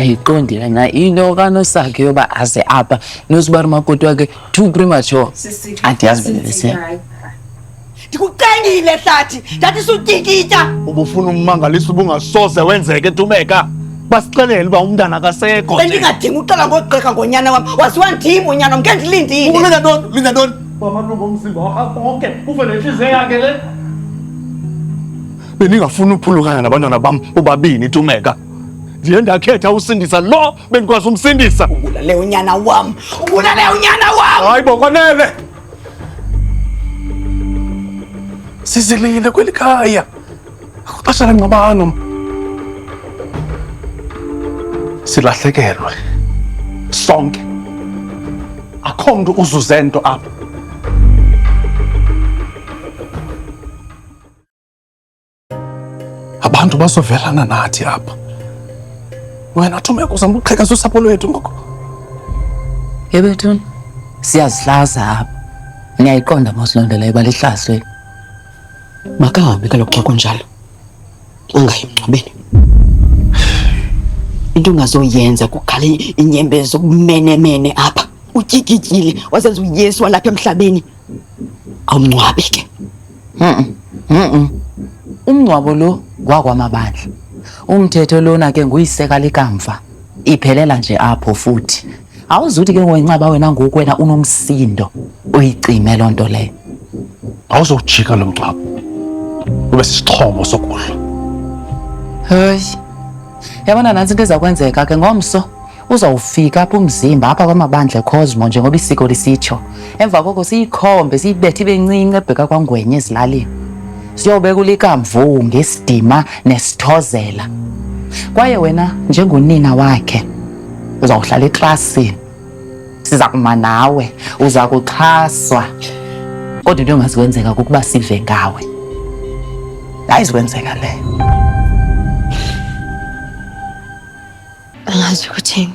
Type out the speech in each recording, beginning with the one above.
ayiqondi lana into kaNosakhe yoba aze apha noSibari makoti wakhe too premature. Andiyazi bese. Ndikucengile Hlathi, ndathi sutikita. Ubufuna ummangalisa ubungasoze wenzeke Ntumeka. Basixelele uba umntana akasekho. Bendingadinga uqala ngogqirha ngonyana wam. Waziwa ndim unyana wam, ngendilindile. Linda ntoni? Amalungu omzimba wakho konke uve nenhliziyo yakhe le. Bendingafuni uphulukana nabantwana bam bobabini Ntumeka. Ndiye ndakhetha usindisa lo bendikwazi umsindisa. Ubulale unyana wam. Ubulale unyana wam. Hayi bokonele. Sizilile kweli khaya. Akuxesha lengxabano. Silahlekelwe. Sonke. Akho mntu uzuze nto apha. Abantu bazovelana nathi apha. Wena Ntumeka uzama uqhekeza usapho lwethu ngoko. Yebethuni siyazihlaza apha. Niyayiqonda mosilondela ibalihlazwe. Makahambe kaloku xa kunjalo. Ungayi emngcwabeni. Into ungazoyenza kukhale inyembezo kumenemene apha. Utyikitile wasenza uYesu walapha emhlabeni. Awungcwabe ke. Umngcwabo lo ngwakwamabandla. Umthetho lona ke nguyiseka likamva. Iphelela nje apho futhi. Awuzuthi ke ngoyincaba wena ngoku wena unomsindo uyicime lonto leyo. Awuzojika lo mngcwabo. Ube sisixhobo sokudla. Hey. Yabona nansi into ezakwenzeka ke ngomso uzawufika apha umzimba apha kwamabandla eCosmo njengoba isiko lisitsho. Emva koko siyikhombe siyibethe ibencinci ebheka kwaNgwenya ezilalini. Siyobeka ulikamvu ngesidima nesithozela. Kwaye wena njengonina wakhe uzawuhlala eklasini. Siza kuma nawe uza kuxhaswa. Kodwa into engazikwenzeka ukuba sive ngawe. Ayizikwenzeka leyo. Angazi ukuthi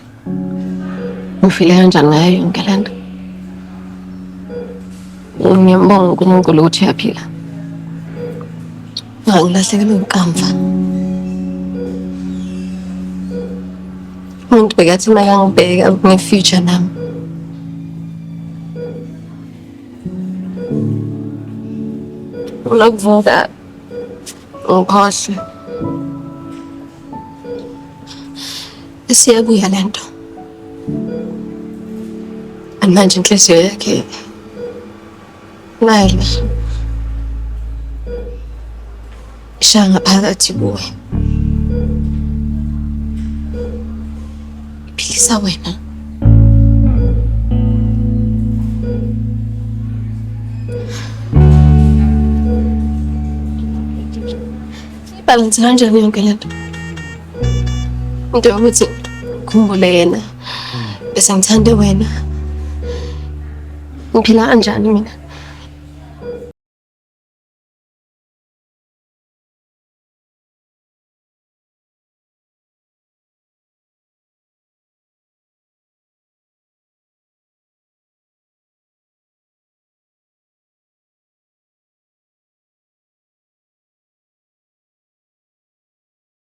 ufile kanjani ngayo yonke le nto. Ngiyambonga uNkulunkulu ukuthi uyaphila. Ngangilahlekelwe ukamva. Umuntu bekathi makangibheka nge-future nami. Ulokuvuka ngikhohle. Siyabuya le nto. Manje inhliziyo yakhe nayo ishaya ngaphakathi kuwe. Iphilisa wena. Ibalance kanjani yonke le nto? Into yokuthi khumbule yena bese ngithande wena. Ngiphila kanjani mina?